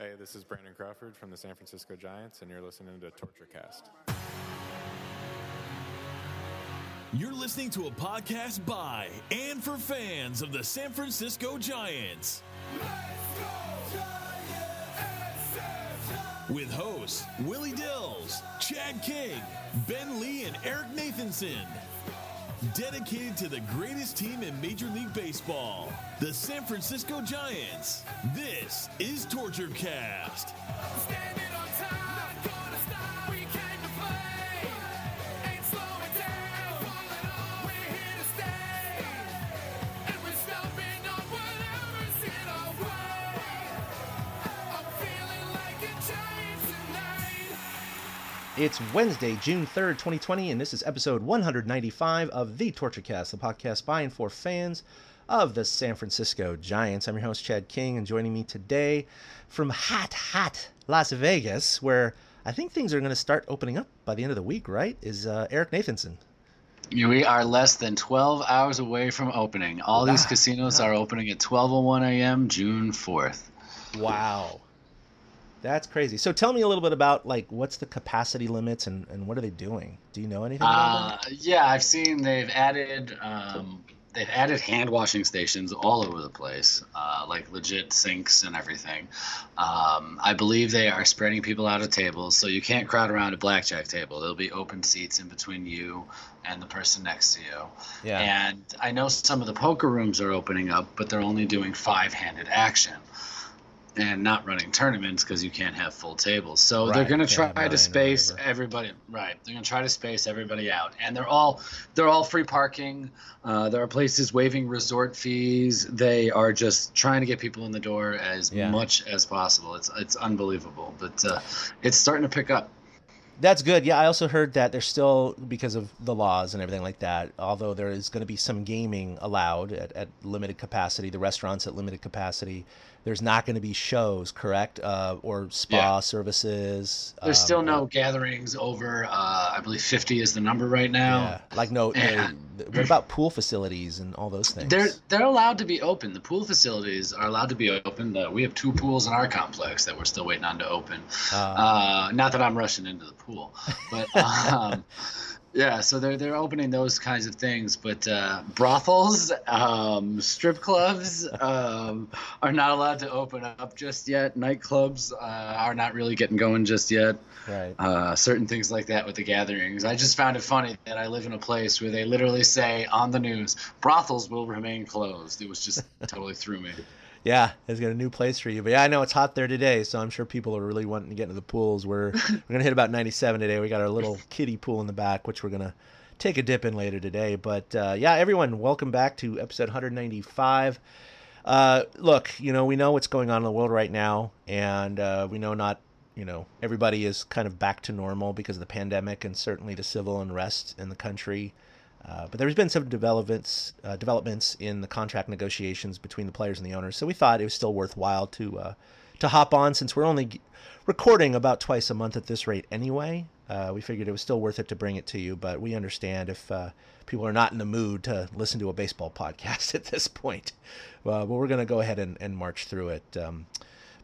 Hey, this is Brandon Crawford from the San Francisco Giants, and you're listening to TortureCast. You're listening to a podcast by and for fans of the San Francisco Giants. Let's go, Giants! With hosts Willie Dills, Chad King, Ben Lee, and Eric Nathanson. Dedicated to the greatest team in Major League Baseball, the San Francisco Giants. This is TortureCast. Standing on top, gonna stop, we came to play. Ain't slowing down, falling on, we're here to stay. And we're stomping on whatever's in our way. I'm feeling like a Giant tonight. It's Wednesday, June 3rd, 2020, and this is episode 195 of the TortureCast, the podcast by and for fans of the San Francisco Giants. I'm your host, Chad King, and joining me today from hot Las Vegas, where I think things are going to start opening up by the end of the week, right, is Eric Nathanson. We are less than 12 hours away from opening. All these casinos are opening at 12:01 a.m. June 4th. Wow. That's crazy. So tell me a little bit about, like, what's the capacity limits and what are they doing? Do you know anything about that? Yeah, I've seen they've added hand washing stations all over the place, like legit sinks and everything. I believe they are spreading people out at tables, so you can't crowd around a blackjack table. There'll be open seats in between you and the person next to you. Yeah. And I know some of the poker rooms are opening up, but they're only doing 5-handed action and not running tournaments because you can't have full tables. So they're going to try to space everybody. Right. They're going to try to space everybody out. And they're all free parking. There are places waiving resort fees. They are just trying to get people in the door as much as possible. It's unbelievable, but it's starting to pick up. That's good. Yeah, I also heard that there's still, because of the laws and everything like that, although there is going to be some gaming allowed at limited capacity, the restaurants at limited capacity, there's not going to be shows, correct? Or spa services. There's still no gatherings over, I believe 50 is the number right now. Yeah. Like what about pool facilities and all those things? They're allowed to be open. The pool facilities are allowed to be open. We have 2 pools in our complex that we're still waiting on to open. Not that I'm rushing into the pool, but yeah, so they're opening those kinds of things, but brothels, strip clubs are not allowed to open up just yet. Nightclubs are not really getting going just yet. Right. Certain things like that with the gatherings. I just found it funny that I live in a place where they literally say on the news, brothels will remain closed. It was just totally threw me. Yeah, it's got a new place for you. But yeah, I know it's hot there today, so I'm sure people are really wanting to get into the pools. We're going to hit about 97 today. We got our little kiddie pool in the back, which we're going to take a dip in later today. But yeah, everyone, welcome back to episode 195. Look, we know what's going on in the world right now, and we know not, everybody is kind of back to normal because of the pandemic and certainly the civil unrest in the country. But there's been some developments in the contract negotiations between the players and the owners. So we thought it was still worthwhile to hop on, since we're only recording about twice a month at this rate anyway. We figured it was still worth it to bring it to you, but we understand if people are not in the mood to listen to a baseball podcast at this point. But we're going to go ahead and march through it.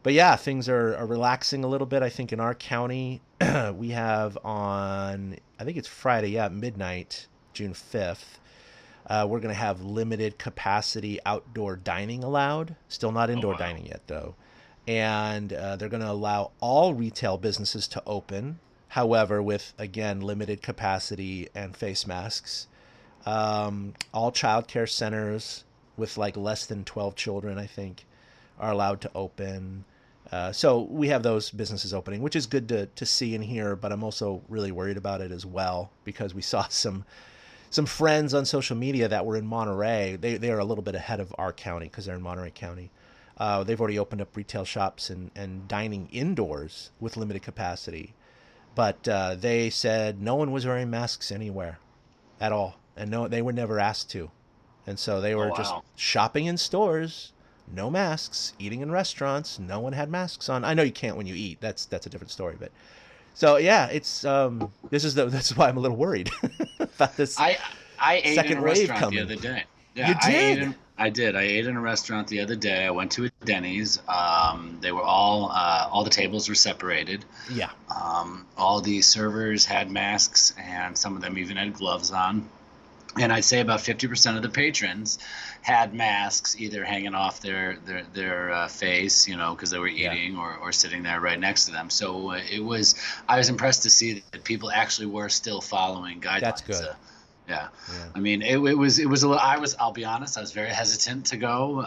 But yeah, things are relaxing a little bit. I think in our county, we have on, I think it's Friday, midnight, June 5th, we're going to have limited capacity outdoor dining allowed. Still not indoor dining yet, though. And they're going to allow all retail businesses to open, however, with, again, limited capacity and face masks. All child care centers with like less than 12 children, I think, are allowed to open. So we have those businesses opening, which is good to see and hear, but I'm also really worried about it as well, because we saw some friends on social media that were in Monterey. They are a little bit ahead of our county because they're in Monterey County. They've already opened up retail shops and dining indoors with limited capacity. But they said no one was wearing masks anywhere at all. And no, they were never asked to. And so they were just shopping in stores, no masks, eating in restaurants. No one had masks on. I know you can't when you eat. That's a different story. But so yeah, it's that's why I'm a little worried about this. I ate second in a wave restaurant coming the other day. Yeah, you did? I did. I ate in a restaurant the other day. I went to a Denny's. They were all the tables were separated. Yeah. All the servers had masks, and some of them even had gloves on. And I'd say about 50% of the patrons had masks either hanging off their face, because they were eating, or sitting there right next to them. So I was impressed to see that people actually were still following guidelines. That's good. Yeah. I mean, it was a little. I'll be honest. I was very hesitant to go.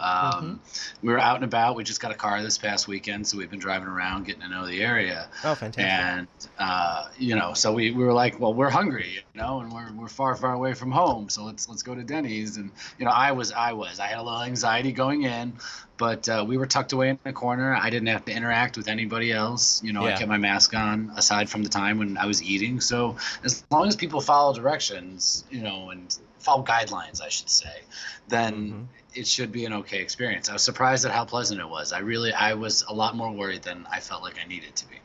We were out and about. We just got a car this past weekend, so we've been driving around, getting to know the area. Oh, fantastic! And so we were like, well, we're hungry, and we're far away from home, so let's go to Denny's. And I had a little anxiety going in, but we were tucked away in the corner. I didn't have to interact with anybody else. I kept my mask on aside from the time when I was eating. So as long as people follow directions, and follow guidelines, I should say, then it should be an okay experience. I was surprised at how pleasant it was. I was a lot more worried than I felt like I needed to be.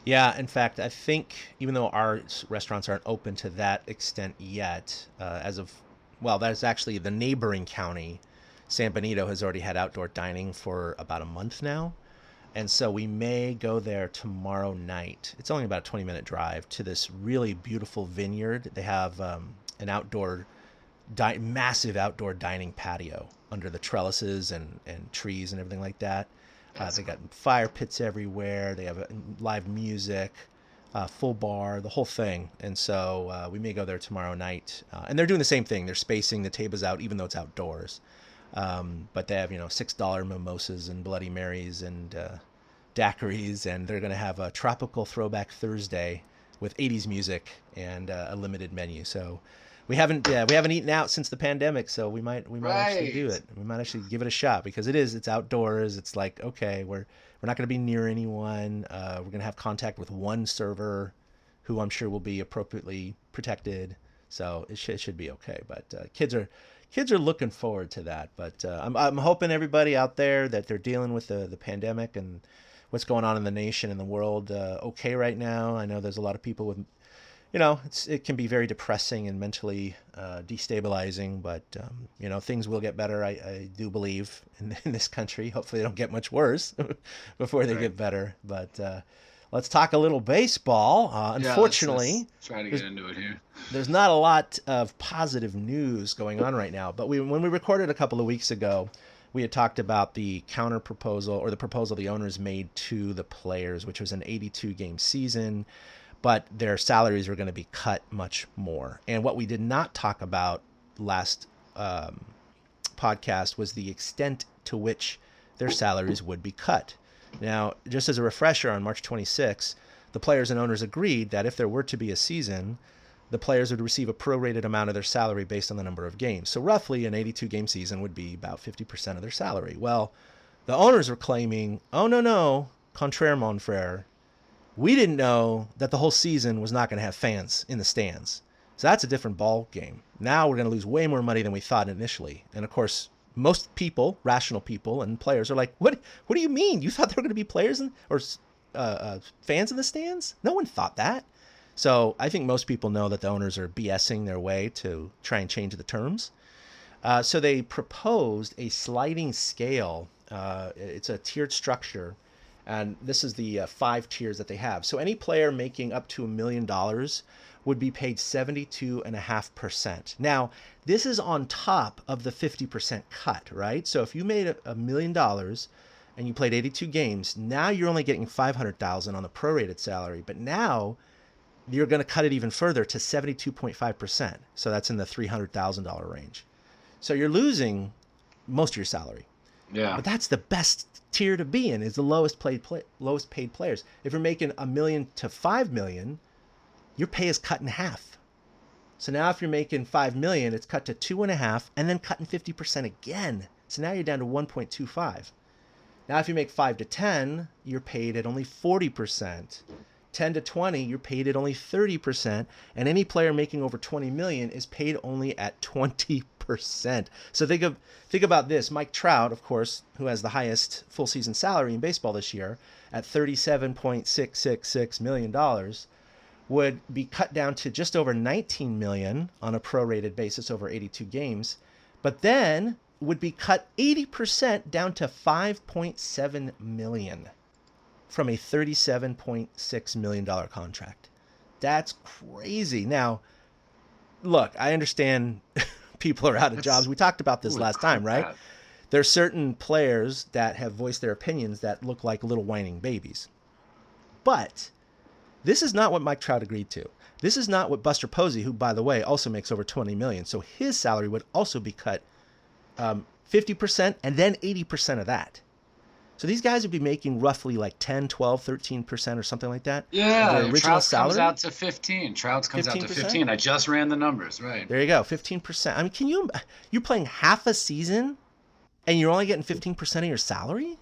Yeah, in fact, I think even though our restaurants aren't open to that extent yet, that is actually the neighboring county. San Benito has already had outdoor dining for about a month now. And so we may go there tomorrow night. It's only about a 20-minute drive to this really beautiful vineyard. They have an outdoor, massive outdoor dining patio under the trellises and trees and everything like that. They got fire pits everywhere. They have live music, full bar, the whole thing. And so we may go there tomorrow night. And they're doing the same thing. They're spacing the tables out, even though it's outdoors. But they have, $6 mimosas and Bloody Marys and daiquiris, and they're going to have a tropical throwback Thursday with 80s music and a limited menu. So we haven't eaten out since the pandemic, so we might actually do it. We might actually give it a shot because it's outdoors. It's like, okay, we're not going to be near anyone. We're going to have contact with one server, who I'm sure will be appropriately protected. So it should be okay. But kids are looking forward to that. But I'm hoping everybody out there that they're dealing with the pandemic and what's going on in the nation and the world okay right now. I know there's a lot of people with, it can be very depressing and mentally destabilizing, but, things will get better. I do believe in this country. Hopefully they don't get much worse before they get better. But let's talk a little baseball. Unfortunately, let's try to get into it here. There's not a lot of positive news going on right now. But when we recorded a couple of weeks ago, we had talked about the counter proposal, or the proposal the owners made to the players, which was an 82-game season, but their salaries were going to be cut much more. And what we did not talk about last podcast was the extent to which their salaries would be cut. Now, just as a refresher, on March 26, the players and owners agreed that if there were to be a season, the players would receive a prorated amount of their salary based on the number of games. So roughly an 82-game season would be about 50% of their salary. Well, the owners were claiming, oh, no, contraire, mon frere. We didn't know that the whole season was not going to have fans in the stands. So that's a different ball game. Now we're going to lose way more money than we thought initially. And of course, most people, rational people and players are like, what do you mean? You thought there were going to be players or fans in the stands? No one thought that. So I think most people know that the owners are BSing their way to try and change the terms. So they proposed a sliding scale. It's a tiered structure. And this is the 5 tiers that they have. So any player making up to $1 million would be paid 72.5%. Now, this is on top of the 50% cut, right? So if you made $1 million and you played 82 games, now you're only getting $500,000 on the prorated salary. But now you're going to cut it even further to 72.5%. So that's in the $300,000 range. So you're losing most of your salary. Yeah. But that's the best tier to be in, is the lowest paid players. If you're making $1 million to $5 million, your pay is cut in half. So now if you're making $5 million, it's cut to 2.5 and then cutting 50% again. So now you're down to 1.25. Now if you make 5 to 10, you're paid at only 40%. 10 to 20, you're paid at only 30%, and any player making over 20 million is paid only at 20%. So think about this. Mike Trout, of course, who has the highest full season salary in baseball this year at $37.666 million, would be cut down to just over 19 million on a prorated basis over 82 games. But then would be cut 80% down to $5.7 million from a $37.6 million contract. That's crazy. Now, look, I understand people are out of jobs. We talked about this last time, right? There are certain players that have voiced their opinions that look like little whining babies. But this is not what Mike Trout agreed to. This is not what Buster Posey, who, by the way, also makes over $20 million. So his salary would also be cut 50% and then 80% of that. So these guys would be making roughly like 10, 12, 13% or something like that. Yeah, their original salary comes out to 15. Trout's comes 15%? Out to 15. I just ran the numbers, right. There you go, 15%. I mean, you're playing half a season and you're only getting 15% of your salary?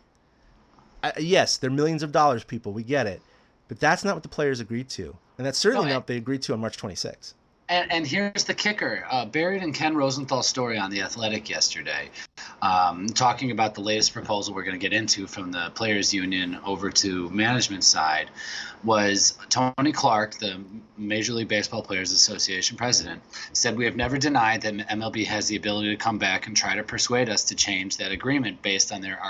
Yes, they're millions of dollars, people. We get it. But that's not what the players agreed to. And that's certainly not what they agreed to on March 26th. And here's the kicker. Buried in Ken Rosenthal's story on The Athletic yesterday, talking about the latest proposal we're going to get into from the players union over to management side, was Tony Clark, the Major League Baseball Players Association president, said, "We have never denied that MLB has the ability to come back and try to persuade us to change that agreement based on their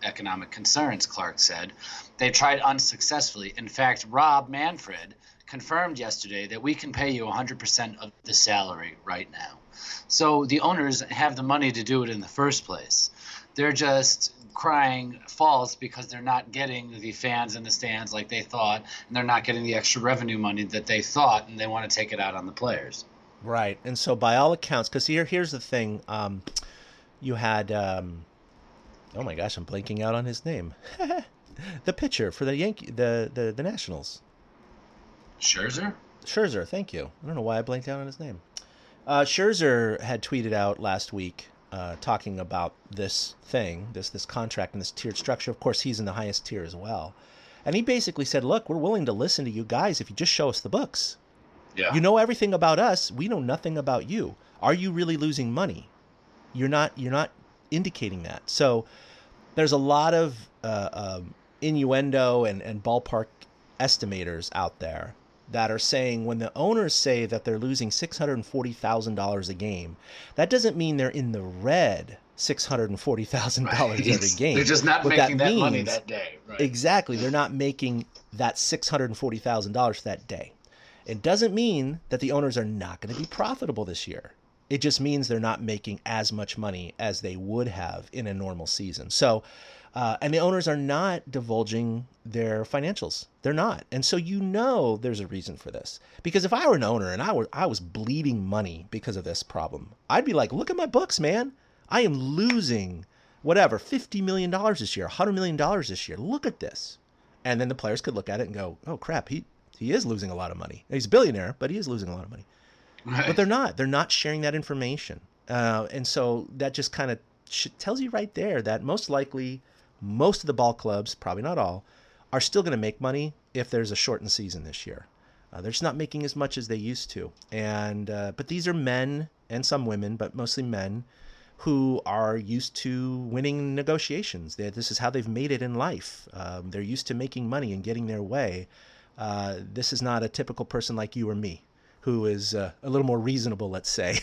economic concerns," Clark said. "They tried unsuccessfully. In fact, Rob Manfred confirmed yesterday that we can pay you 100% of the salary right now." So the owners have the money to do it in the first place. They're just crying false because they're not getting the fans in the stands like they thought, and they're not getting the extra revenue money that they thought, and they want to take it out on the players. Right. And so by all accounts, because here's the thing, you had, oh my gosh, I'm blanking out on his name. The pitcher for the the Nationals. Scherzer, thank you. I don't know why I blanked out on his name. Scherzer had tweeted out last week talking about this thing, this contract and this tiered structure. Of course, he's in the highest tier as well. And he basically said, look, we're willing to listen to you guys if you just show us the books. Yeah. You know everything about us. We know nothing about you. Are you really losing money? You're not indicating that. So there's a lot of innuendo and ballpark estimators out there that are saying when the owners say that they're losing $640,000 a game, that doesn't mean they're in the red $640,000 every game. They're just not making that money that day. Right. Exactly. They're not making that $640,000 that day. It doesn't mean that the owners are not going to be profitable this year. It just means they're not making as much money as they would have in a normal season. So, and the owners are not divulging their financials. They're not. And so there's a reason for this. Because if I were an owner and I was bleeding money because of this problem, I'd be like, look at my books, man. I am losing whatever, $50 million this year, $100 million this year. Look at this. And then the players could look at it and go, oh, crap, he is losing a lot of money. He's a billionaire, but he is losing a lot of money. Right. But they're not. They're not sharing that information. And so that just kind of tells you right there that most likely most of the ball clubs, probably not all, are still going to make money if there's a shortened season this year. They're just not making as much as they used to. And but these are men and some women, but mostly men, who are used to winning negotiations. This is how they've made it in life. They're used to making money and getting their way. This is not a typical person like you or me, who is a little more reasonable, let's say,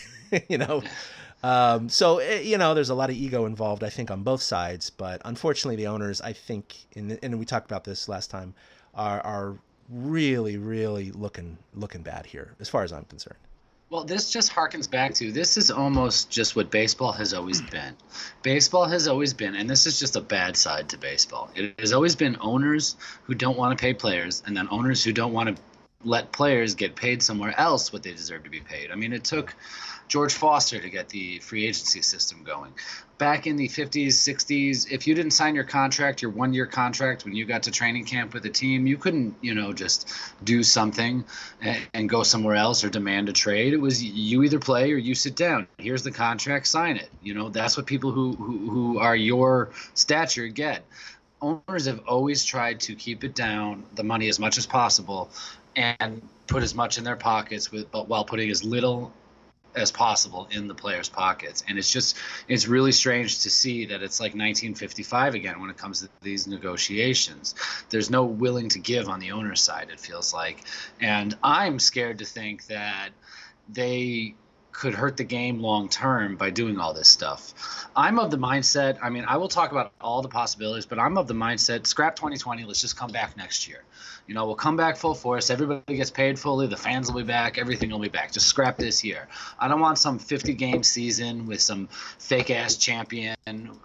So, there's a lot of ego involved, I think, on both sides. But unfortunately, the owners, I think, and we talked about this last time, are really, really looking bad here, as far as I'm concerned. Well, this just harkens back to, this is almost just what baseball has always been. Baseball has always been, and this is just a bad side to baseball. It has always been owners who don't want to pay players, and then owners who don't want to let players get paid somewhere else what they deserve to be paid. I mean, it took George Foster to get the free agency system going. Back in the 50s, 60s, if you didn't sign your contract, your one-year contract, when you got to training camp with a team, you couldn't, just do something and go somewhere else or demand a trade. It was you either play or you sit down. Here's the contract, sign it. That's what people who are your stature get. Owners have always tried to keep it down, the money as much as possible, and put as much in their pockets but while putting as little as possible in the players' pockets. And it's really strange to see that it's like 1955 again when it comes to these negotiations. There's no willing to give on the owner's side, it feels like. And I'm scared to think that they could hurt the game long term by doing all this stuff. I'm of the mindset, I mean, I will talk about all the possibilities, but I'm of the mindset, scrap 2020, let's just come back next year. You know, we'll come back full force. Everybody gets paid fully. The fans will be back. Everything will be back. Just scrap this year. I don't want some 50-game season with some fake-ass champion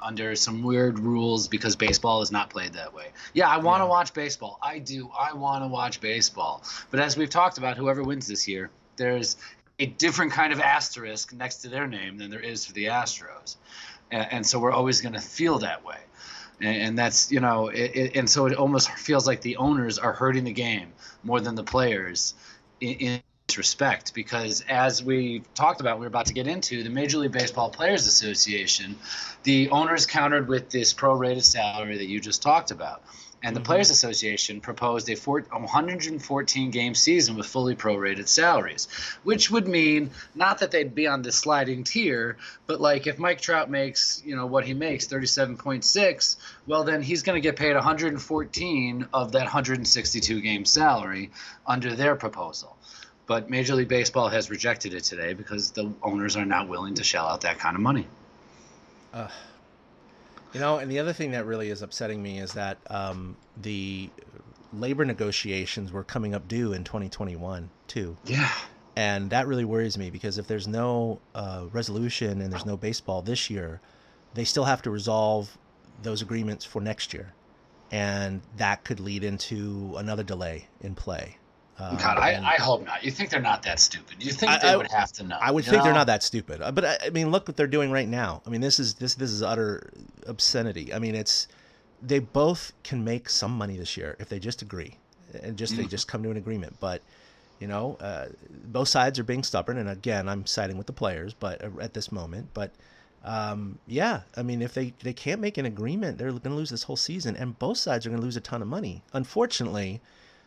under some weird rules because baseball is not played that way. Yeah, I want to watch baseball. I do. I want to watch baseball. But as we've talked about, whoever wins this year, there's a different kind of asterisk next to their name than there is for the Astros. And so we're always going to feel that way. And that's, you know, and so it almost feels like the owners are hurting the game more than the players in this respect, because as we talked about, we're about to get into the Major League Baseball Players Association, the owners countered with this prorated salary that you just talked about. And the Players Association proposed a 114-game season with fully prorated salaries, which would mean not that they'd be on the sliding tier, but like if Mike Trout makes, you know, what he makes, 37.6, well, then he's going to get paid 114 of that 162-game salary under their proposal. But Major League Baseball has rejected it today because the owners are not willing to shell out that kind of money. You know, and the other thing that really is upsetting me is that the labor negotiations were coming up due in 2021, too. Yeah. And that really worries me because if there's no resolution and there's no baseball this year, they still have to resolve those agreements for next year. And that could lead into another delay in play. God, I hope not. You think they're not that stupid? You think they would have to know? I would think they're not that stupid. But I mean, look what they're doing right now. I mean, this is utter obscenity. I mean, they both can make some money this year if they just agree and they just come to an agreement. But you know, both sides are being stubborn. And again, I'm siding with the players, but at this moment, but. Yeah, I mean, if they can't make an agreement, they're going to lose this whole season, and both sides are going to lose a ton of money. Unfortunately,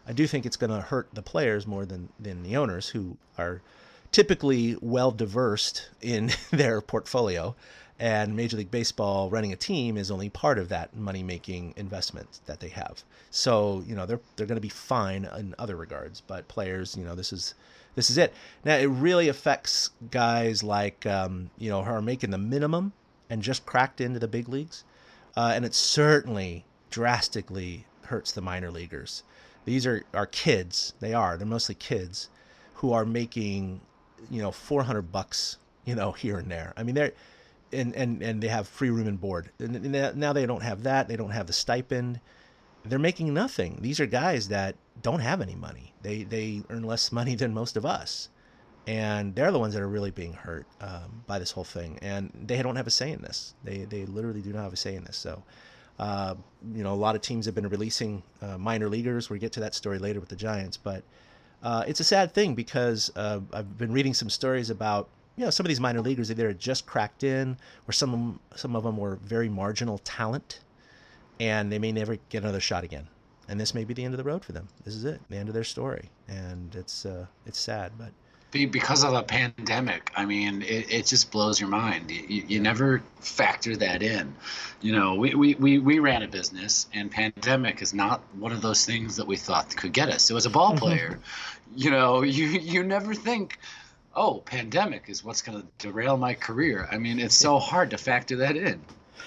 I do think it's going to hurt the players more than the owners, who are typically well-diversed in their portfolio. And Major League Baseball running a team is only part of that money-making investment that they have. So, you know, they're going to be fine in other regards. But players, you know, this is it. Now, it really affects guys like, you know, who are making the minimum and just cracked into the big leagues. And it certainly drastically hurts the minor leaguers. These are kids. They're mostly kids who are making, you know, $400, you know, here and there. I mean, and they have free room and board. And now they don't have that. They don't have the stipend. They're making nothing. These are guys that don't have any money. They earn less money than most of us. And they're the ones that are really being hurt by this whole thing. And they don't have a say in this. They literally do not have a say in this. So, you know, a lot of teams have been releasing minor leaguers. We'll get to that story later with the Giants. But it's a sad thing because I've been reading some stories about, you know, some of these minor leaguers either had just cracked in or some of them were very marginal talent, and they may never get another shot again. And this may be the end of the road for them. This is it, the end of their story. And it's sad, but. Because of a pandemic, I mean, it just blows your mind. You never factor that in. You know, we ran a business, and pandemic is not one of those things that we thought could get us. It was a ball player. You know, you never think, oh, pandemic is what's going to derail my career. I mean, it's so hard to factor that in.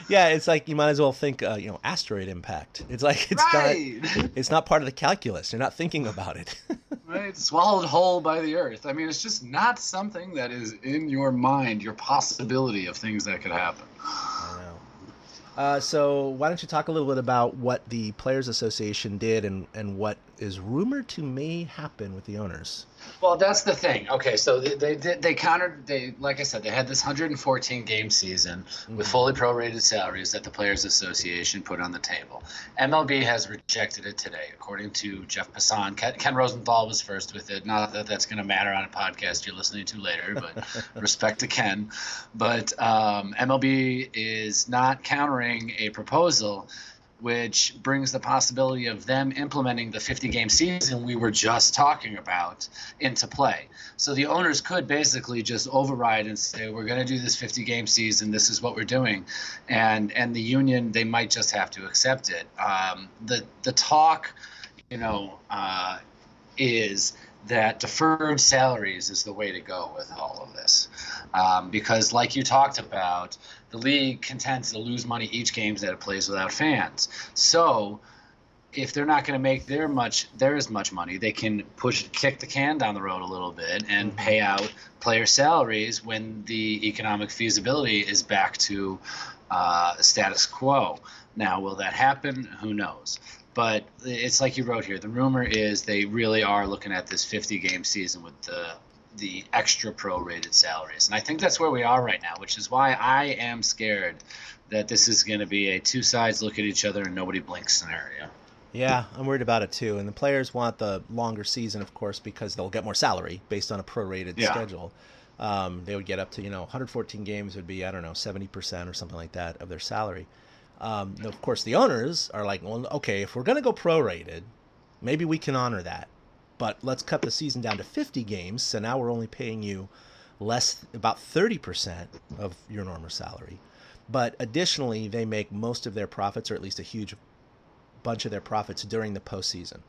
Yeah, it's like you might as well think, you know, asteroid impact. It's like it's not part of the calculus. You're not thinking about it. Right, swallowed whole by the earth. I mean, it's just not something that is in your mind, your possibility of things that could happen. I know. So why don't you talk a little bit about what the Players Association did and what is rumored to may happen with the owners? Well, that's the thing. Okay, so they countered. Like I said, they had this 114-game season with fully prorated salaries that the Players Association put on the table. MLB has rejected it today, according to Jeff Passan. Ken Rosenthal was first with it. Not that that's going to matter on a podcast you're listening to later, but respect to Ken. But MLB is not countering a proposal which brings the possibility of them implementing the 50-game season we were just talking about into play. So the owners could basically just override and say, we're going to do this 50-game season. This is what we're doing. And the union, they might just have to accept it. The talk, you know, is that deferred salaries is the way to go with all of this. Because like you talked about, the league contends to lose money each game that it plays without fans. So if they're not going to make there as much money, they can kick the can down the road a little bit and pay out player salaries when the economic feasibility is back to status quo. Now, will that happen? Who knows? But it's like you wrote here. The rumor is they really are looking at this 50-game season with the extra prorated salaries. And I think that's where we are right now, which is why I am scared that this is going to be a two sides look at each other and nobody blinks scenario. Yeah, I'm worried about it too. And the players want the longer season, of course, because they'll get more salary based on a prorated schedule. They would get up to, 114 games would be, 70% or something like that of their salary. Of course, the owners are like, well, okay, if we're going to go prorated, maybe we can honor that. But let's cut the season down to 50 games. So now we're only paying you about 30% of your normal salary. But additionally, they make most of their profits, or at least a huge bunch of their profits, during the postseason.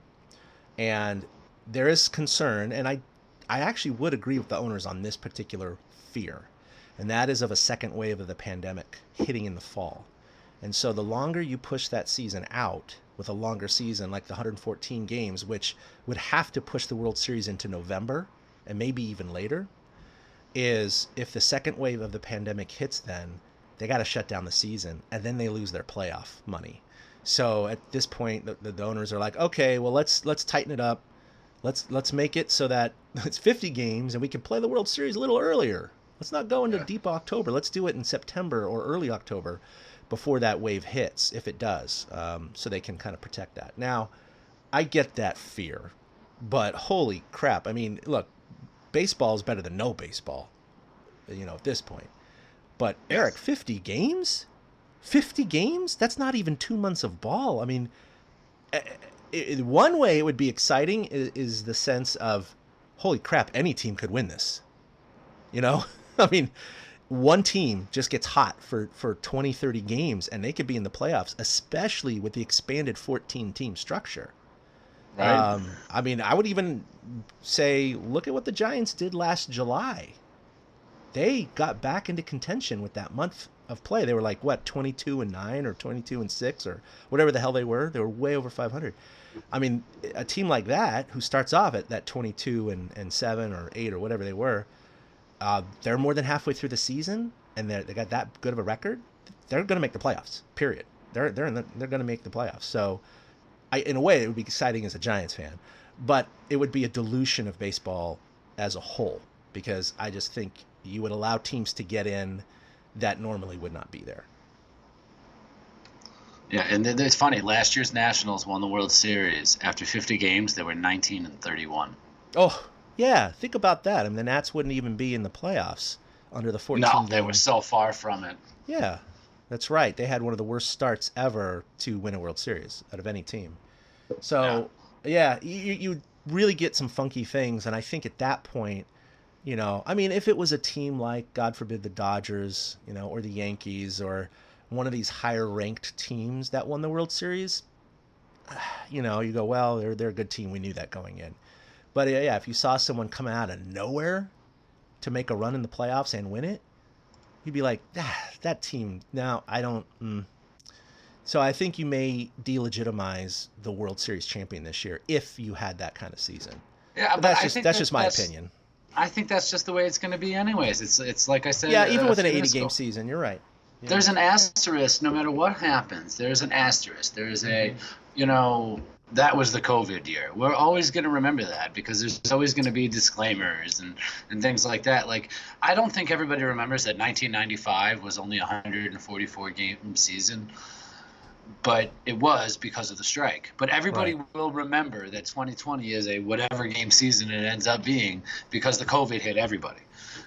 And there is concern, and I actually would agree with the owners on this particular fear, and that is of a second wave of the pandemic hitting in the fall. And so the longer you push that season out with a longer season, like the 114 games, which would have to push the World Series into November and maybe even later, is if the second wave of the pandemic hits, then they got to shut down the season, and then they lose their playoff money. So at this point, the owners are like, okay, well, let's tighten it up. Let's make it so that it's 50 games and we can play the World Series a little earlier. Let's not go into deep October. Let's do it in September or early October before that wave hits, if it does, so they can kind of protect that. Now, I get that fear, but holy crap. I mean, look, baseball is better than no baseball, at this point. But Eric, 50 games? 50 games? That's not even 2 months of ball. I mean, one way it would be exciting is the sense of, holy crap, any team could win this. I mean, one team just gets hot for 20, 30 games, and they could be in the playoffs, especially with the expanded 14-team structure. Right. I mean, I would even say, look at what the Giants did last July. They got back into contention with that month of play. They were like, 22-9 or 22-6 or whatever the hell they were. They were way over 500. I mean, a team like that who starts off at that 22-7 or 8 or whatever they were, they're more than halfway through the season and they got that good of a record. They're going to make the playoffs. Period. They're going to make the playoffs. So, in a way, it would be exciting as a Giants fan, but it would be a dilution of baseball as a whole, because I just think you would allow teams to get in that normally would not be there. Yeah, and it's funny. Last year's Nationals won the World Series. After 50 games, they were 19-31. Oh, yeah. Think about that. I mean, the Nats wouldn't even be in the playoffs under the 14 No, they were so far from it. Yeah, that's right. They had one of the worst starts ever to win a World Series out of any team. So, yeah, you really get some funky things. And I think at that point, I mean, if it was a team like, God forbid, the Dodgers, or the Yankees, or one of these higher ranked teams that won the World Series, you go, well, they're a good team. We knew that going in. But yeah, if you saw someone come out of nowhere to make a run in the playoffs and win it, you'd be like, that team. Now, I don't. So I think you may delegitimize the World Series champion this year if you had that kind of season. Yeah, but that's just my opinion. I think that's just the way it's going to be anyways. It's like I said. Yeah, even with an 80-game season, you're right. Yeah. There's an asterisk no matter what happens. There's an asterisk. There's a, that was the COVID year. We're always going to remember that because there's always going to be disclaimers and things like that. Like, I don't think everybody remembers that 1995 was only a 144-game season. But it was because of the strike. But everybody will remember that 2020 is a whatever game season it ends up being because the COVID hit everybody.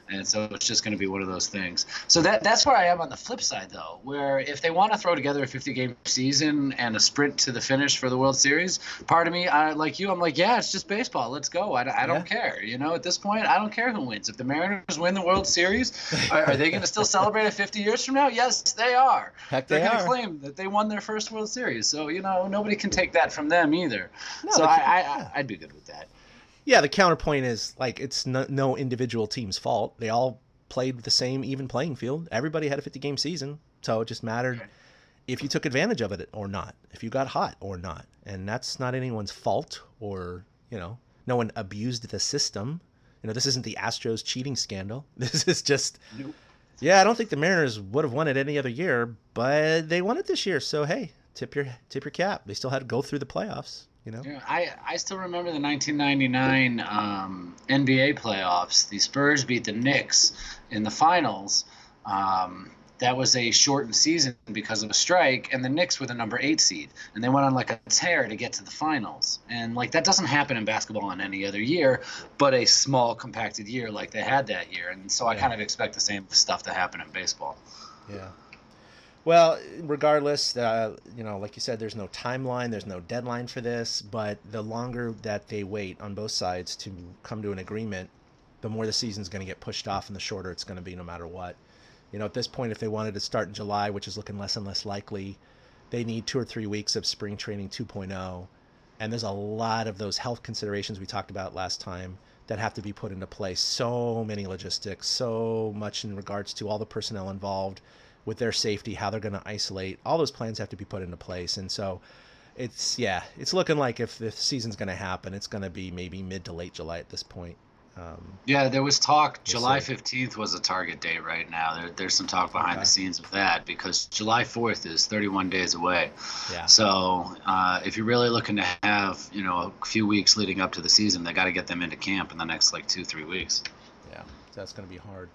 And so it's just going to be one of those things. So that's where I am on the flip side, though, where if they want to throw together a 50-game season and a sprint to the finish for the World Series, part of me, I'm like, yeah, it's just baseball. Let's go. I don't care. At this point, I don't care who wins. If the Mariners win the World Series, are they going to still celebrate it 50 years from now? Yes, they are. Heck, they're going to claim that they won their first World Series. So, nobody can take that from them either. No, so I'd be good with that. Yeah, the counterpoint is like it's no individual team's fault. They all played the same even playing field. Everybody had a 50-game season, so it just mattered if you took advantage of it or not, if you got hot or not. And that's not anyone's fault, or, no one abused the system. This isn't the Astros cheating scandal. This is just, yeah, I don't think the Mariners would have won it any other year, but they won it this year. So, hey, tip your cap. They still had to go through the playoffs. Yeah, I still remember the 1999 NBA playoffs. The Spurs beat the Knicks in the finals. That was a shortened season because of a strike, and the Knicks were the number 8 seed, and they went on like a tear to get to the finals. And like that doesn't happen in basketball in any other year, but a small compacted year like they had that year. And so I kind of expect the same stuff to happen in baseball. Yeah. Well, regardless, like you said, there's no timeline, there's no deadline for this, but the longer that they wait on both sides to come to an agreement, the more the season's going to get pushed off and the shorter it's going to be no matter what. At this point, if they wanted to start in July, which is looking less and less likely, they need 2 or 3 weeks of spring training 2.0. And there's a lot of those health considerations we talked about last time that have to be put into place. So many logistics, so much in regards to all the personnel involved with their safety, how they're going to isolate. All those plans have to be put into place. And so it's looking like if the season's going to happen, it's going to be maybe mid to late July at this point. Yeah, there was talk. July 15th was a target date right now. There's some talk behind the scenes of that because July 4th is 31 days away. Yeah. So if you're really looking to have, a few weeks leading up to the season, they got to get them into camp in the next 2-3 weeks. Yeah, that's going to be hard.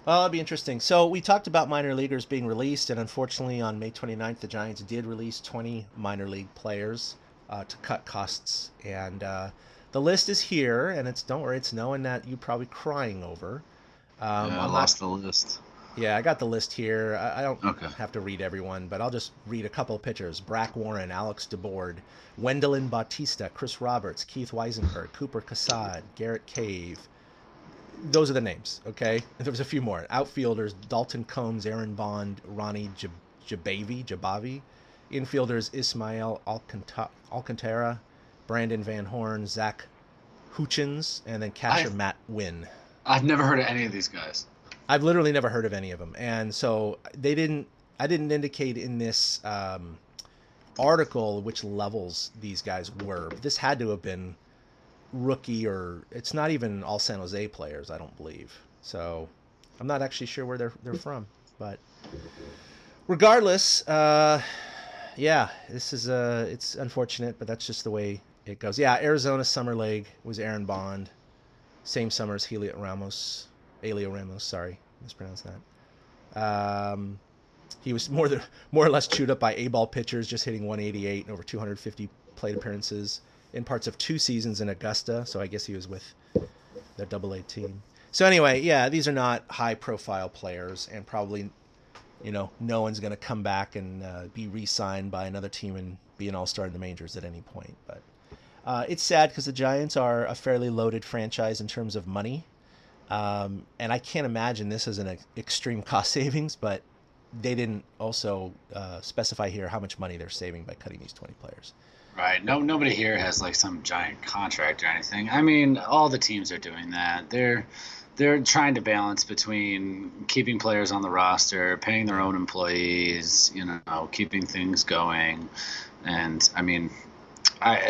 Well, it'll be interesting. So we talked about minor leaguers being released, and unfortunately on May 29th, the Giants did release 20 minor league players to cut costs. And the list is here, and don't worry, it's knowing that you're probably crying over. I lost the list. Yeah, I got the list here. I don't have to read everyone, but I'll just read a couple of pictures. Brack Warren, Alex DeBoard, Wendelin Bautista, Chris Roberts, Keith Weisenberg, Cooper Cassad, Garrett Cave. Those are the names, okay? There was a few more. Outfielders, Dalton Combs, Aaron Bond, Ronnie Jabavi. Infielders, Ismael Alcantara, Brandon Van Horn, Zach Hutchins, and then catcher Matt Wynn. I've never heard of any of these guys. I've literally never heard of any of them. And so I didn't indicate in this article which levels these guys were. But this had to have been rookie, or it's not even all San Jose players, I don't believe. So I'm not actually sure where they're from. But regardless, this is it's unfortunate, but that's just the way it goes. Yeah, Arizona Summer League was Aaron Bond. Same summer as Elio Ramos, sorry, mispronounced that. He was more or less chewed up by A-ball pitchers, just hitting 188 and over 250 plate appearances in parts of 2 seasons in Augusta. So I guess he was with the Double-A team. So anyway, yeah, these are not high-profile players, and probably, no one's going to come back and be re-signed by another team and be an all-star in the majors at any point. But it's sad because the Giants are a fairly loaded franchise in terms of money. And I can't imagine this as an extreme cost savings, but they didn't also specify here how much money they're saving by cutting these 20 players. Right. Nobody here has some giant contract or anything. I mean, all the teams are doing that. They're trying to balance between keeping players on the roster, paying their own employees, keeping things going. And I mean,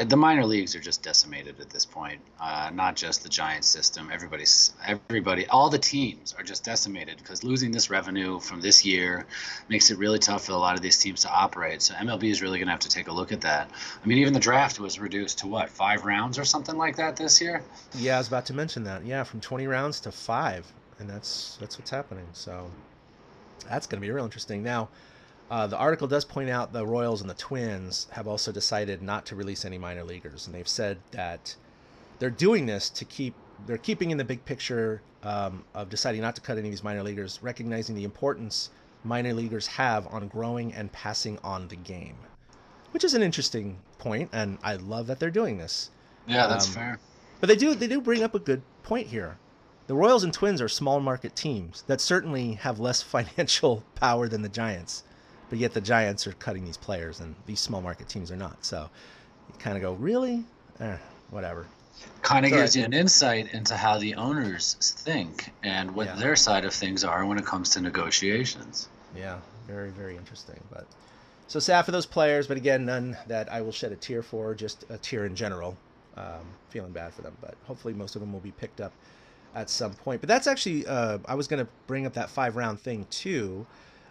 the minor leagues are just decimated at this point. Not just the Giants system. Everybody, all the teams are just decimated because losing this revenue from this year makes it really tough for a lot of these teams to operate. So MLB is really going to have to take a look at that. I mean, even the draft was reduced to 5 rounds or something like that this year? Yeah, I was about to mention that. Yeah, from 20 rounds to 5, and that's what's happening. So that's going to be real interesting. Now, the article does point out the Royals and the Twins have also decided not to release any minor leaguers, and they've said that they're doing this they're keeping in the big picture of deciding not to cut any of these minor leaguers, recognizing the importance minor leaguers have on growing and passing on the game, which is an interesting point, and I love that they're doing this. Yeah, that's fair. But they do bring up a good point here. The Royals and Twins are small market teams that certainly have less financial power than the Giants. But yet the Giants are cutting these players, and these small market teams are not. So you kind of go, really? Whatever. Kind of gives you an insight into how the owners think and what their side of things are when it comes to negotiations. Yeah, very, very interesting. But so sad for those players, but again, none that I will shed a tear for, just a tear in general. Feeling bad for them, but hopefully most of them will be picked up at some point. But that's actually, I was going to bring up that 5-round thing too.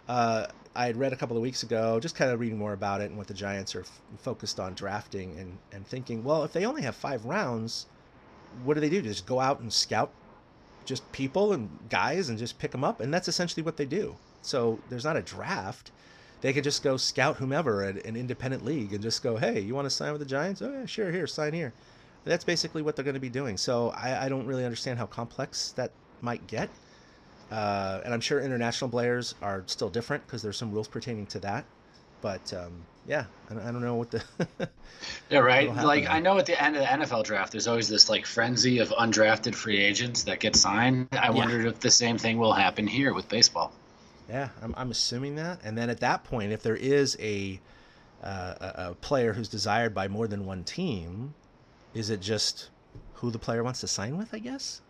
I had read a couple of weeks ago, just kind of reading more about it and what the Giants are focused on drafting and thinking, well, if they only have 5 rounds, what do they do? Just go out and scout just people and guys and just pick them up? And that's essentially what they do. So there's not a draft. They could just go scout whomever at an independent league and just go, hey, you want to sign with the Giants? Oh, yeah, sure, here, sign here. And that's basically what they're going to be doing. So I don't really understand how complex that might get. And I'm sure international players are still different because there's some rules pertaining to that. But I don't know what the yeah, right. Like I know at the end of the NFL draft, there's always this like frenzy of undrafted free agents that get signed. I wondered if the same thing will happen here with baseball. Yeah, I'm assuming that. And then at that point, if there is a player who's desired by more than one team, is it just who the player wants to sign with, I guess?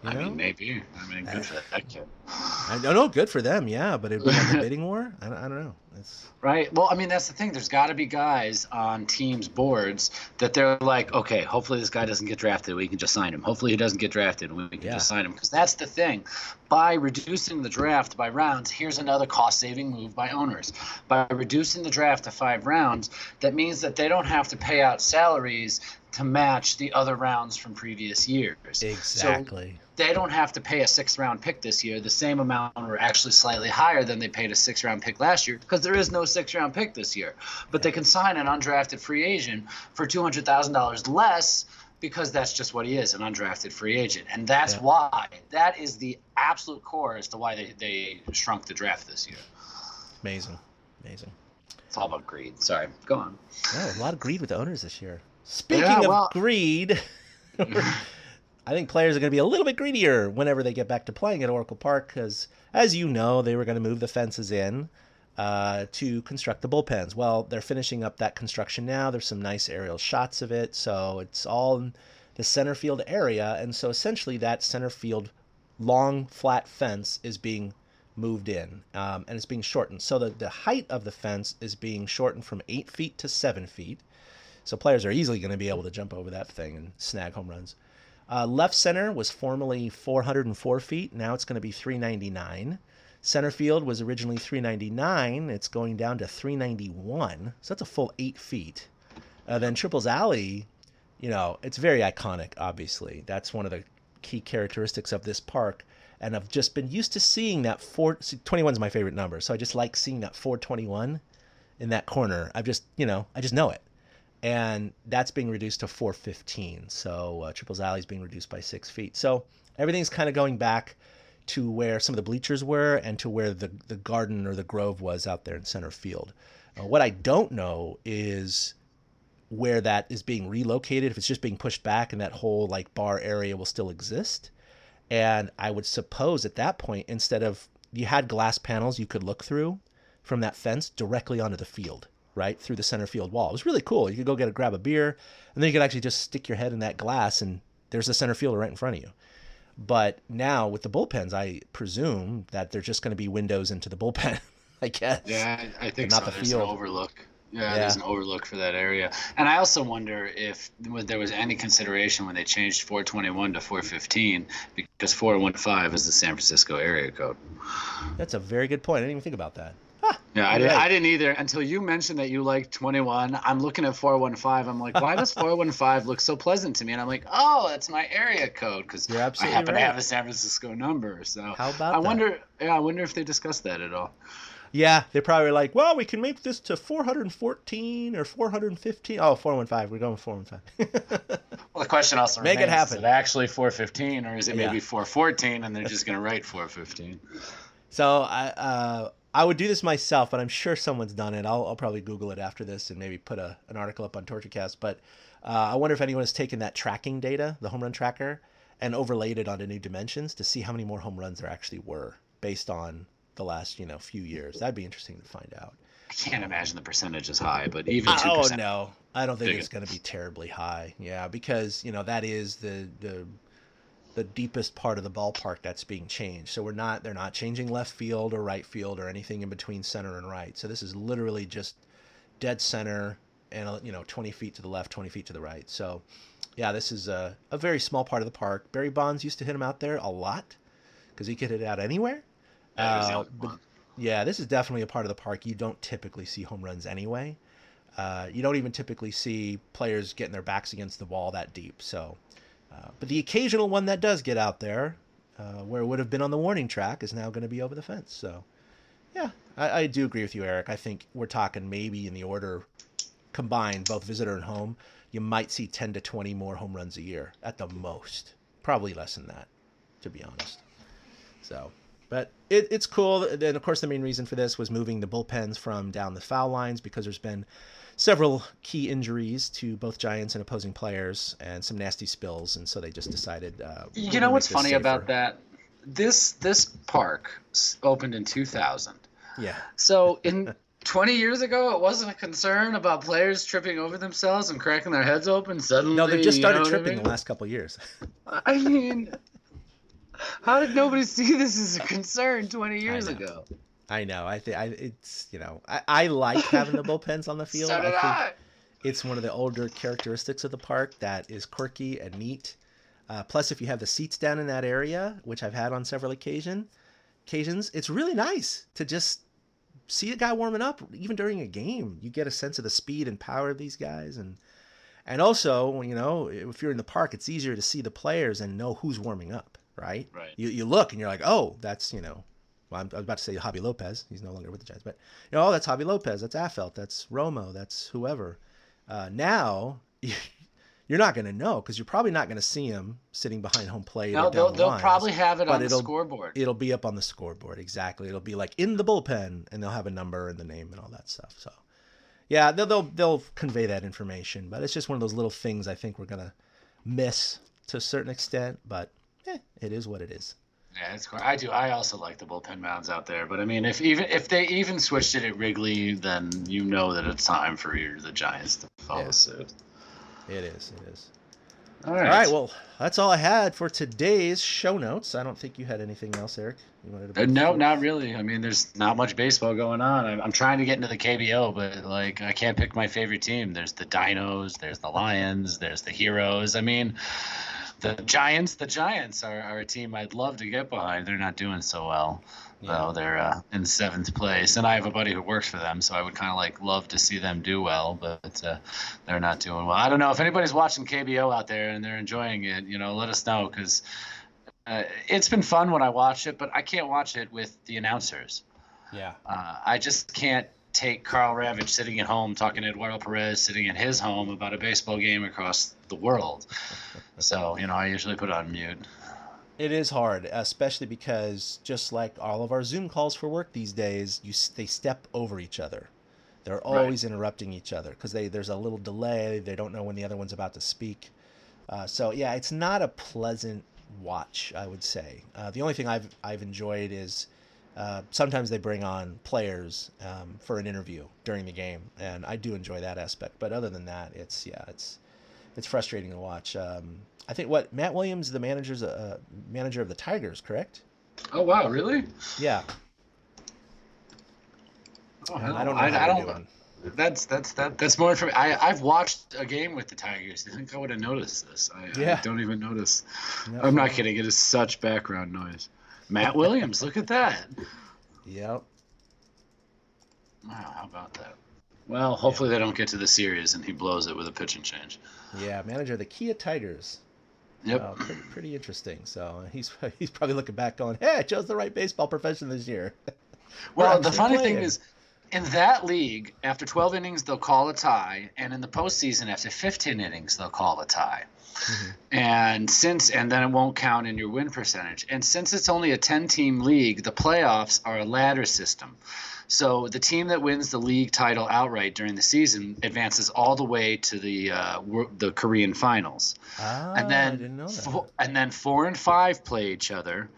I mean, maybe. I mean, good for that kid. I don't know, good for them, yeah, but it'd be like a bidding war? I don't know. Right. Well, I mean, that's the thing. There's got to be guys on teams' boards that they're like, okay, hopefully this guy doesn't get drafted. We can just sign him. Hopefully he doesn't get drafted. We can just sign him. Because that's the thing. By reducing the draft by rounds, here's another cost-saving move by owners. By reducing the draft to 5 rounds, that means that they don't have to pay out salaries to match the other rounds from previous years. Exactly. So they don't have to pay a 6th-round pick this year, the same amount or actually slightly higher than they paid a 6th-round pick last year, because there is no 6th-round pick this year. But they can sign an undrafted free agent for $200,000 less because that's just what he is, an undrafted free agent. And that's why. That is the absolute core as to why they shrunk the draft this year. Amazing. It's all about greed. Sorry. Go on. Oh, a lot of greed with the owners this year. Speaking of greed, I think players are going to be a little bit greedier whenever they get back to playing at Oracle Park because, as you know, they were going to move the fences in to construct the bullpens. Well, they're finishing up that construction now. There's some nice aerial shots of it, so it's all in the center field area. And so essentially that center field long, flat fence is being moved in, and it's being shortened. So the height of the fence is being shortened from 8 feet to 7 feet. So players are easily going to be able to jump over that thing and snag home runs. Left center was formerly 404 feet. Now it's going to be 399. Center field was originally 399. It's going down to 391. So that's a full 8 feet. Then Triples Alley, it's very iconic, obviously. That's one of the key characteristics of this park. And I've just been used to seeing that 21 is my favorite number. So I just like seeing that 421 in that corner. I just know it. And that's being reduced to 415. So Triples Alley is being reduced by 6 feet. So everything's kind of going back to where some of the bleachers were and to where the garden or the grove was out there in center field. What I don't know is where that is being relocated, if it's just being pushed back and that whole bar area will still exist. And I would suppose at that point, instead of, you had glass panels you could look through from that fence directly onto the field. Right through the center field wall. It was really cool. You could go grab a beer, and then you could actually just stick your head in that glass, and there's the center fielder right in front of you. But now with the bullpens, I presume that they're just going to be windows into the bullpen, I guess. Yeah, I think not so. The there's field. An overlook. Yeah, there's an overlook for that area. And I also wonder if there was any consideration when they changed 421 to 415, because 415 is the San Francisco area code. That's a very good point. I didn't even think about that. Yeah, I didn't either until you mentioned that you like 21. I'm looking at 415. I'm like, why does 415 look so pleasant to me? And I'm like, oh, that's my area code because I happen to have a San Francisco number. So how about I wonder if they discussed that at all. Yeah, they probably were like, well, we can make this to 414 or 415. Oh, 415. We're going with 415. Well, the question also remains, it happen. Is it actually 415 or is it maybe 414 and they're just going to write 415? So I would do this myself, but I'm sure someone's done it. I'll probably Google it after this and maybe put an article up on TortureCast. But I wonder if anyone has taken that tracking data, the home run tracker, and overlaid it onto new dimensions to see how many more home runs there actually were based on the last few years. That'd be interesting to find out. can't imagine the percentage is high, but even 2%. Oh no, I don't think it's going to be terribly high. Yeah, because that is the deepest part of the ballpark that's being changed. So they're not changing left field or right field or anything in between center and right. So this is literally just dead center and 20 feet to the left, 20 feet to the right. So yeah, this is a very small part of the park. Barry Bonds used to hit him out there a lot because he could hit it out anywhere. But yeah, this is definitely a part of the park you don't typically see home runs anyway. You don't even typically see players getting their backs against the wall that deep. So, but the occasional one that does get out there, where it would have been on the warning track, is now going to be over the fence. So, yeah, I do agree with you, Eric. I think we're talking maybe in the order combined, both visitor and home, you might see 10 to 20 more home runs a year at the most. Probably less than that, to be honest. So, but it's cool. And of course, the main reason for this was moving the bullpens from down the foul lines because there's been several key injuries to both Giants and opposing players and some nasty spills. And so they just decided. You know what's funny about that? This park opened in 2000. Yeah. So in 20 years ago, it wasn't a concern about players tripping over themselves and cracking their heads open. Suddenly, no, they've just started tripping the last couple of years. I mean, how did nobody see this as a concern 20 years ago? I know. I like having the bullpens on the field. So did I. It's one of the older characteristics of the park that is quirky and neat. Plus, if you have the seats down in that area, which I've had on several occasions, it's really nice to just see a guy warming up. Even during a game, you get a sense of the speed and power of these guys. And also, if you're in the park, it's easier to see the players and know who's warming up, right? Right. You look and you're like, oh, that's, well, I was about to say Javi Lopez. He's no longer with the Giants. But, oh, that's Javi Lopez. That's Affeldt. That's Romo. That's whoever. Now, you're not going to know because you're probably not going to see him sitting behind home plate. No, they'll probably have it on the scoreboard. It'll be up on the scoreboard. Exactly. It'll be like in the bullpen, and they'll have a number and the name and all that stuff. So, yeah, they'll convey that information. But it's just one of those little things I think we're going to miss to a certain extent. But it is what it is. Yeah, it's cool. I do. I also like the bullpen mounds out there. But I mean, if they even switched it at Wrigley, then you know that it's time for the Giants to follow suit. It is. All right. Well, that's all I had for today's show notes. I don't think you had anything else, Eric. You wanted to? No, not really. I mean, there's not much baseball going on. I'm trying to get into the KBO, but I can't pick my favorite team. There's the Dinos, there's the Lions, there's the Heroes. I mean, the Giants are a team I'd love to get behind. They're not doing so well. Though they're in 7th place, and I have a buddy who works for them, so I would kind of love to see them do well, but they're not doing well. I don't know if anybody's watching KBO out there and they're enjoying it. Let us know because it's been fun when I watch it, but I can't watch it with the announcers. Yeah. I just can't take Carl Ravitch sitting at home talking to Eduardo Perez sitting at his home about a baseball game across the world. So I usually put it on mute. It is hard, especially because just like all of our Zoom calls for work these days, they step over each other. They're always interrupting each other because there's a little delay. They don't know when the other one's about to speak. So yeah, it's not a pleasant watch, I would say. The only thing I've enjoyed is sometimes they bring on players for an interview during the game, and I do enjoy that aspect. But other than that, it's frustrating to watch. I think Matt Williams, the manager of the Tigers, correct? Oh wow, really? Yeah. Oh, I don't know how they're doing. That's more information. I've watched a game with the Tigers. I think I would have noticed this. I don't even notice. No, I'm not kidding. It is such background noise. Matt Williams, look at that. Yep. Wow, how about that? Well, hopefully they don't get to the series and he blows it with a pitching change. Yeah, manager of the Kia Tigers. Yep. Pretty interesting. So he's probably looking back going, hey, I chose the right baseball profession this year. Well, the funny thing is, in that league, after 12 innings, they'll call a tie. And in the postseason, after 15 innings, they'll call a tie. Mm-hmm. And then it won't count in your win percentage. And since it's only a 10-team league, the playoffs are a ladder system. So the team that wins the league title outright during the season advances all the way to the Korean finals. Ah, and then I didn't know that. And then 4 and 5 play each other.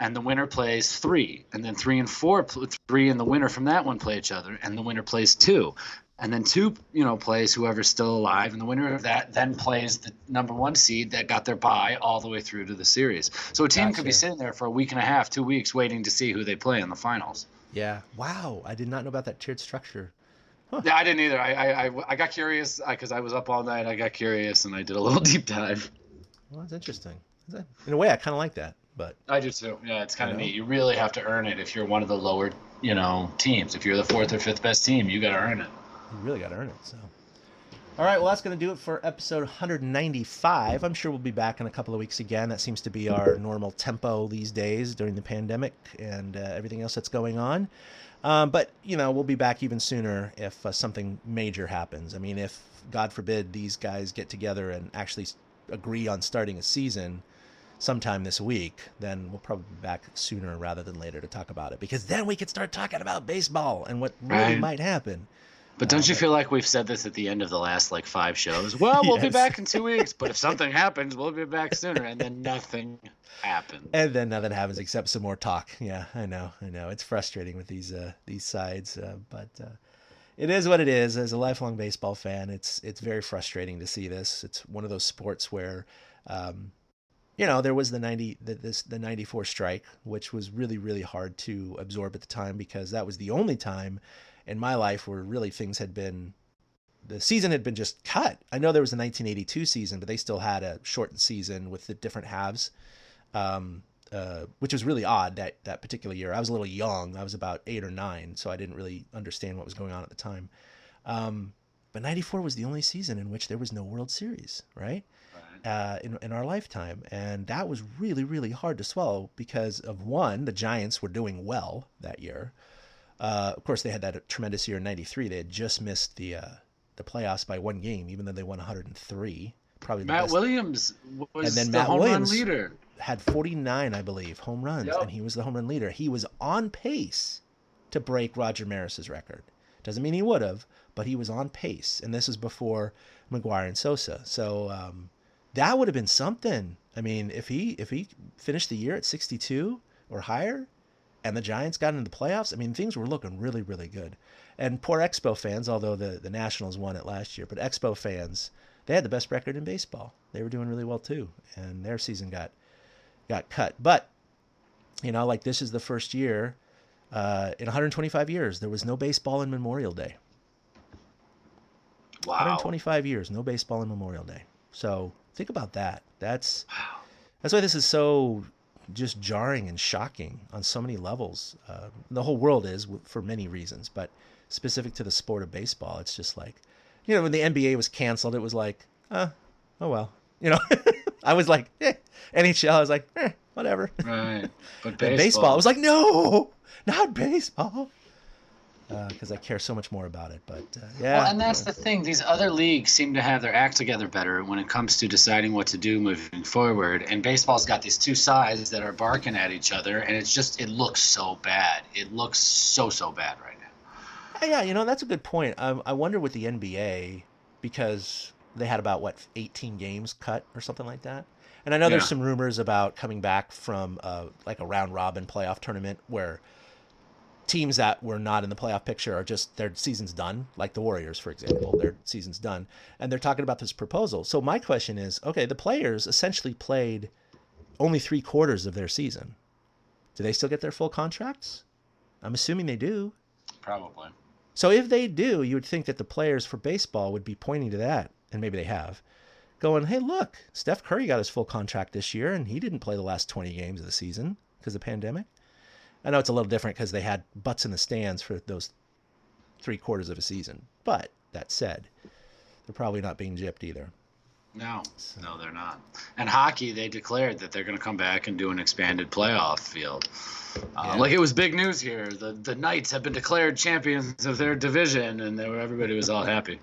and the winner plays 3, and then 3 and 4, 3 and the winner from that one play each other, and the winner plays 2, and then 2 plays whoever's still alive, and the winner of that then plays the number 1 seed that got their bye all the way through to the series. So a team could be sitting there for a week and a half, 2 weeks, waiting to see who they play in the finals. Yeah. Wow. I did not know about that tiered structure. Huh. Yeah, I didn't either. I got curious because I was up all night. I got curious and I did a little deep dive. Well, that's interesting. In a way, I kind of like that, but I do too. Yeah, it's kind of neat. You really have to earn it if you're one of the lower, teams. If you're the 4th or 5th best team, you got to earn it. You really got to earn it. So, all right. Well, that's going to do it for episode 195. I'm sure we'll be back in a couple of weeks again. That seems to be our normal tempo these days during the pandemic and everything else that's going on. But, we'll be back even sooner if something major happens. I mean, if, God forbid, these guys get together and actually agree on starting a season sometime this week, then we'll probably be back sooner rather than later to talk about it. Because then we can start talking about baseball and what really might happen. But don't you feel like we've said this at the end of the last 5 shows? Well, we'll be back in 2 weeks, but if something happens, we'll be back sooner. And then nothing happens. And then nothing happens except some more talk. Yeah, I know. It's frustrating with these sides, but it is what it is. As a lifelong baseball fan, it's very frustrating to see this. It's one of those sports where, there was the 94 strike, which was really, really hard to absorb at the time because that was the only time in my life where really the season had been just cut. I know there was a 1982 season, but they still had a shortened season with the different halves, which was really odd that particular year. I was a little young. I was about 8 or 9, so I didn't really understand what was going on at the time. But 94 was the only season in which there was no World Series, right? In our lifetime. And that was really, really hard to swallow because of one, the Giants were doing well that year. Of course, they had that tremendous year in 93. They had just missed the playoffs by 1 game, even though they won 103. Probably Matt Williams was and then the Matt home Williams run leader. Had 49, I believe, home runs, and he was the home run leader. He was on pace to break Roger Maris's record. Doesn't mean he would have, but he was on pace, and this is before McGuire and Sosa. So that would have been something. I mean, if he finished the year at 62 or higher, and the Giants got into the playoffs, I mean, things were looking really, really good. And poor Expo fans, although the Nationals won it last year, but Expo fans, they had the best record in baseball. They were doing really well too, and their season got cut. But, this is the first year in 125 years, there was no baseball in Memorial Day. Wow. 125 years, no baseball in Memorial Day. So think about that. That's why this is so just jarring and shocking on so many levels. The whole world is for many reasons, but specific to the sport of baseball, it's just like, when the NBA was canceled, it was like, oh well, I was like, NHL, I was like, whatever. Right. But baseball, I was like, no, not baseball. Because I care so much more about it. But yeah. Well, and that's the thing. These other leagues seem to have their act together better when it comes to deciding what to do moving forward. And baseball's got these two sides that are barking at each other, and it looks so bad. It looks so bad right now. Yeah, that's a good point. I wonder with the NBA, because they had about 18 games cut or something like that. And I know there's some rumors about coming back from a round robin playoff tournament where teams that were not in the playoff picture are just, their season's done, like the Warriors, for example, their season's done. And they're talking about this proposal. So my question is, okay, the players essentially played only 3/4 of their season. Do they still get their full contracts? I'm assuming they do. Probably. So if they do, you would think that the players for baseball would be pointing to that, and maybe they have, going, hey, look, Steph Curry got his full contract this year, and he didn't play the last 20 games of the season because of the pandemic. I know it's a little different because they had butts in the stands for those 3/4 of a season. But that said, they're probably not being gypped either. No, they're not. And hockey, they declared that they're going to come back and do an expanded playoff field. It was big news here. The Knights have been declared champions of their division, and everybody was all happy.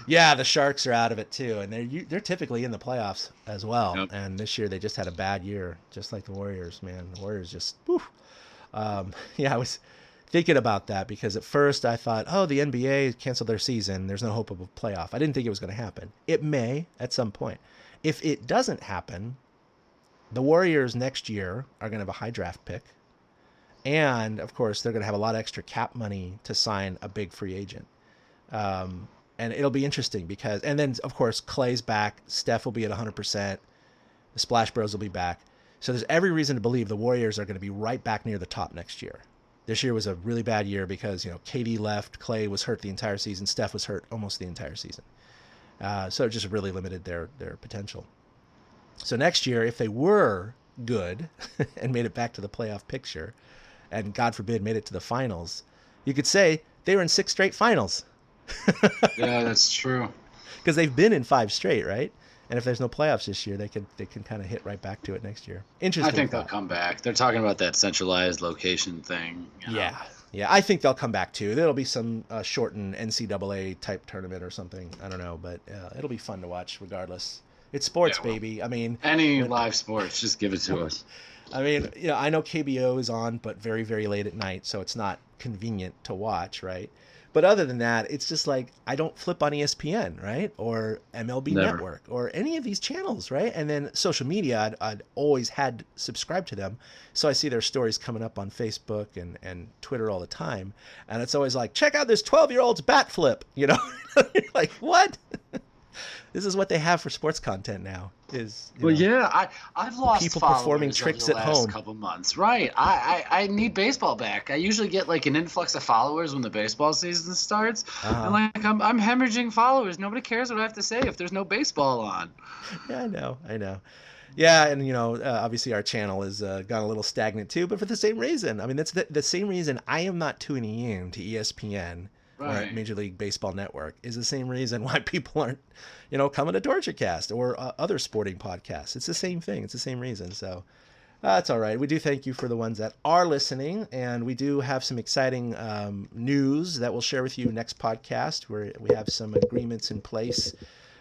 Yeah, the Sharks are out of it too, and they're typically in the playoffs as well. Yep. And this year they just had a bad year, just like the Warriors. Man, the Warriors just. Whew. I was thinking about that because at first I thought, the NBA canceled their season. There's no hope of a playoff. I didn't think it was going to happen. It may at some point. If it doesn't happen, the Warriors next year are going to have a high draft pick. And, of course, they're going to have a lot of extra cap money to sign a big free agent. And it'll be interesting because, and then, of course, Clay's back. Steph will be at 100%. The Splash Bros will be back. So there's every reason to believe the Warriors are going to be right back near the top next year. This year was a really bad year because, KD left, Clay was hurt the entire season, Steph was hurt almost the entire season. So it just really limited their potential. So next year, if they were good and made it back to the playoff picture, and God forbid made it to the finals, you could say they were in 6 straight finals. Yeah, that's true. Because they've been in 5 straight, right? And if there's no playoffs this year, they can kind of hit right back to it next year. Interesting. I think they'll come back. They're talking about that centralized location thing. Yeah, I think they'll come back too. There'll be some shortened NCAA type tournament or something. I don't know, but it'll be fun to watch regardless. It's sports, baby. I mean, any live sports, just give it to us. I mean, I know KBO is on, but very, very late at night, so it's not convenient to watch, right? But other than that, it's just like I don't flip on ESPN, right? Or MLB Network or any of these channels, right? And then social media, I'd always had subscribed to them. So I see their stories coming up on Facebook and Twitter all the time. And it's always like, check out this 12-year-old's bat flip, You're like, what? This is what they have for sports content now. I've lost people followers performing tricks over the at last home. Couple months, right? I need baseball back. I usually get like an influx of followers when the baseball season starts, and like I'm hemorrhaging followers. Nobody cares what I have to say if there's no baseball on. Yeah, I know. Yeah, and obviously our channel has gone a little stagnant too, but for the same reason. I mean, that's the same reason I am not tuning in to ESPN. Right. Or Major League Baseball Network is the same reason why people aren't, coming to TortureCast or other sporting podcasts. It's the same thing. It's the same reason. So that's all right. We do thank you for the ones that are listening, and we do have some exciting news that we'll share with you next podcast, where we have some agreements in place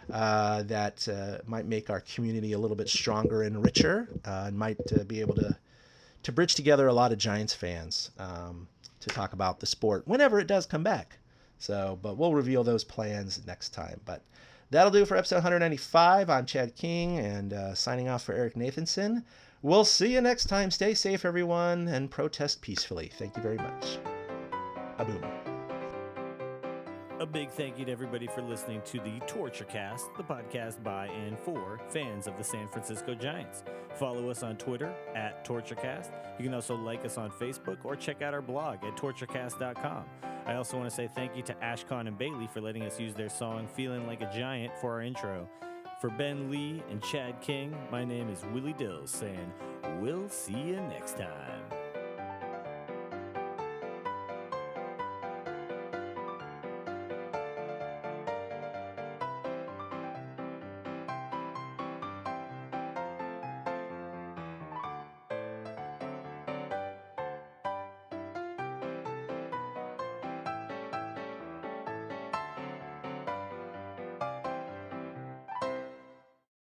that might make our community a little bit stronger and richer, and might be able to bridge together a lot of Giants fans to talk about the sport whenever it does come back. So, but we'll reveal those plans next time. But that'll do for episode 195. I'm Chad King, and signing off for Eric Nathanson. We'll see you next time. Stay safe, everyone, and protest peacefully. Thank you very much. A-boom. A big thank you to everybody for listening to the TortureCast, the podcast by and for fans of the San Francisco Giants. Follow us on Twitter at TortureCast. You can also like us on Facebook or check out our blog at torturecast.com. I also want to say thank you to Ashcon and Bailey for letting us use their song Feeling Like a Giant for our intro. For Ben Lee and Chad King, my name is Willie Dills saying, we'll see you next time.